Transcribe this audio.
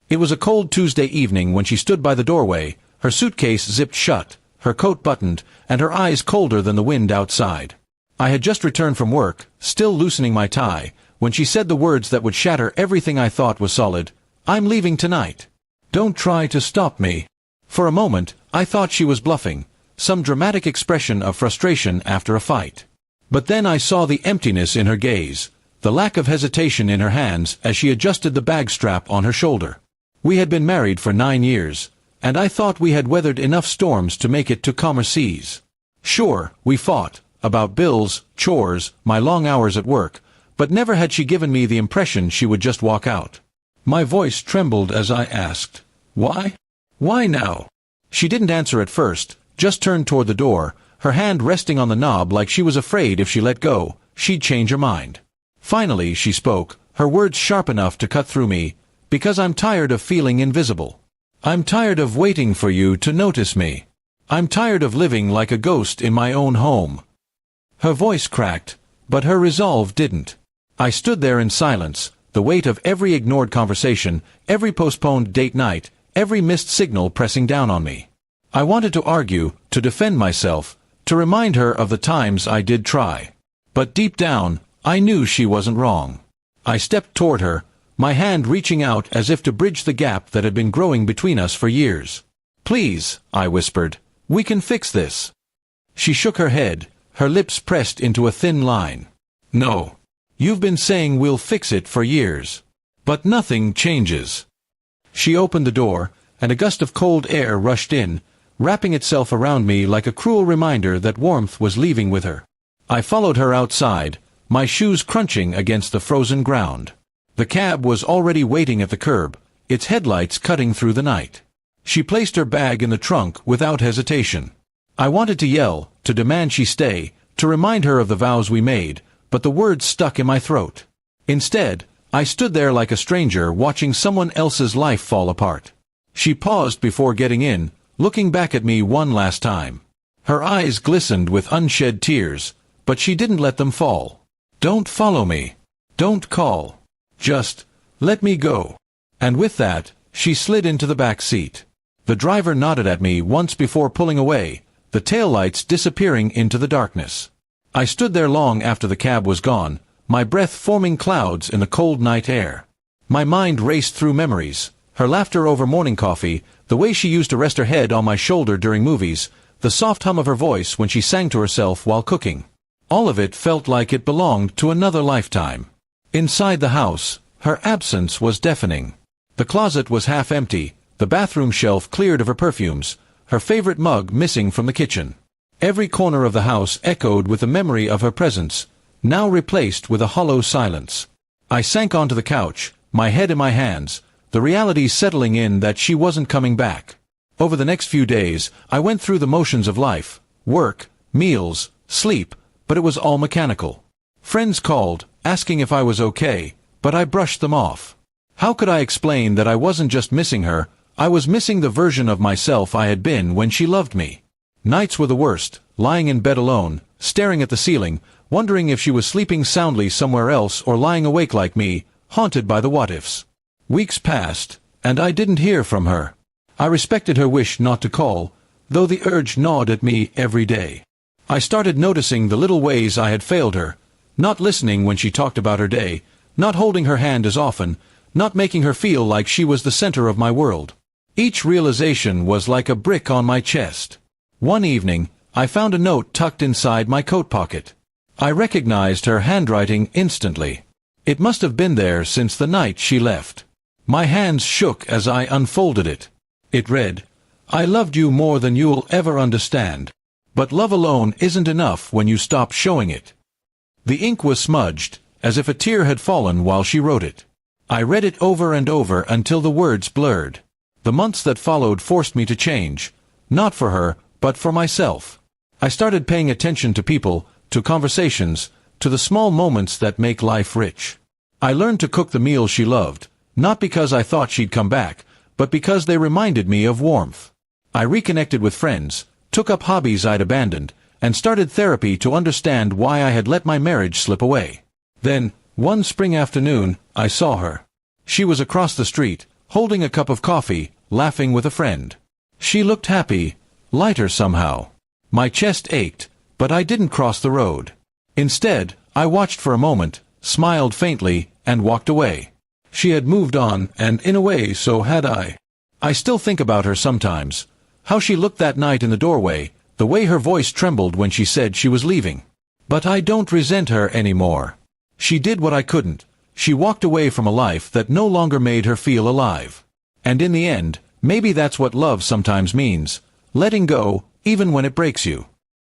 It was a cold Tuesday evening when she stood by the doorway, her suitcase zipped shut, her coat buttoned, and her eyes colder than the wind outside. I had just returned from work, still loosening my tie, when she said the words that would shatter everything I thought was solid. "I'm leaving tonight. Don't try to stop me." For a moment, I thought she was bluffing, some dramatic expression of frustration after a fight. But then I saw the emptiness in her gaze, the lack of hesitation in her hands as she adjusted the bag strap on her shoulder. We had been married for 9 years, and I thought we had weathered enough storms to make it to calmer seas. Sure, we fought, about bills, chores, my long hours at work, but never had she given me the impression she would just walk out. My voice trembled as I asked, "Why? Why now?" She didn't answer at first, just turned toward the door, her hand resting on the knob like she was afraid if she let go, she'd change her mind. Finally she spoke, her words sharp enough to cut through me, "Because I'm tired of feeling invisible. I'm tired of waiting for you to notice me. I'm tired of living like a ghost in my own home." Her voice cracked, but her resolve didn't. I stood there in silence, the weight of every ignored conversation, every postponed date night, every missed signal pressing down on me. I wanted to argue, to defend myself, to remind her of the times I did try. But deep down, I knew she wasn't wrong. I stepped toward her, my hand reaching out as if to bridge the gap that had been growing between us for years. "Please," I whispered, "we can fix this." She shook her head, her lips pressed into a thin line. "No. You've been saying we'll fix it for years. But nothing changes." She opened the door, and a gust of cold air rushed in, wrapping itself around me like a cruel reminder that warmth was leaving with her. I followed her outside, my shoes crunching against the frozen ground. The cab was already waiting at the curb, its headlights cutting through the night. She placed her bag in the trunk without hesitation. I wanted to yell, to demand she stay, to remind her of the vows we made, but the words stuck in my throat. Instead, I stood there like a stranger watching someone else's life fall apart. She paused before getting in, looking back at me one last time. Her eyes glistened with unshed tears, but she didn't let them fall. "Don't follow me. Don't call. Just let me go." And with that, she slid into the back seat. The driver nodded at me once before pulling away, the taillights disappearing into the darkness. I stood there long after the cab was gone, my breath forming clouds in the cold night air. My mind raced through memories, her laughter over morning coffee, the way she used to rest her head on my shoulder during movies, the soft hum of her voice when she sang to herself while cooking. All of it felt like it belonged to another lifetime. Inside the house, her absence was deafening. The closet was half empty, the bathroom shelf cleared of her perfumes, her favorite mug missing from the kitchen. Every corner of the house echoed with the memory of her presence, now replaced with a hollow silence. I sank onto the couch, my head in my hands, the reality settling in that she wasn't coming back. Over the next few days, I went through the motions of life, work, meals, sleep, but it was all mechanical. Friends called, asking if I was okay, but I brushed them off. How could I explain that I wasn't just missing her, I was missing the version of myself I had been when she loved me? Nights were the worst, lying in bed alone, staring at the ceiling, wondering if she was sleeping soundly somewhere else or lying awake like me, haunted by the what-ifs. Weeks passed, and I didn't hear from her. I respected her wish not to call, though the urge gnawed at me every day. I started noticing the little ways I had failed her, not listening when she talked about her day, not holding her hand as often, not making her feel like she was the center of my world. Each realization was like a brick on my chest. One evening, I found a note tucked inside my coat pocket. I recognized her handwriting instantly. It must have been there since the night she left. My hands shook as I unfolded it. It read, "I loved you more than you'll ever understand. But love alone isn't enough when you stop showing it." The ink was smudged, as if a tear had fallen while she wrote it. I read it over and over until the words blurred. The months that followed forced me to change, not for her, but for myself. I started paying attention to people, to conversations, to the small moments that make life rich. I learned to cook the meals she loved, not because I thought she'd come back, but because they reminded me of warmth. I reconnected with friends, took up hobbies I'd abandoned, and started therapy to understand why I had let my marriage slip away. Then, one spring afternoon, I saw her. She was across the street, holding a cup of coffee, laughing with a friend. She looked happy, lighter somehow. My chest ached, but I didn't cross the road. Instead, I watched for a moment, smiled faintly, and walked away. She had moved on, and in a way so had I. I still think about her sometimes. How she looked that night in the doorway, the way her voice trembled when she said she was leaving. But I don't resent her anymore. She did what I couldn't. She walked away from a life that no longer made her feel alive. And in the end, maybe that's what love sometimes means. Letting go, even when it breaks you.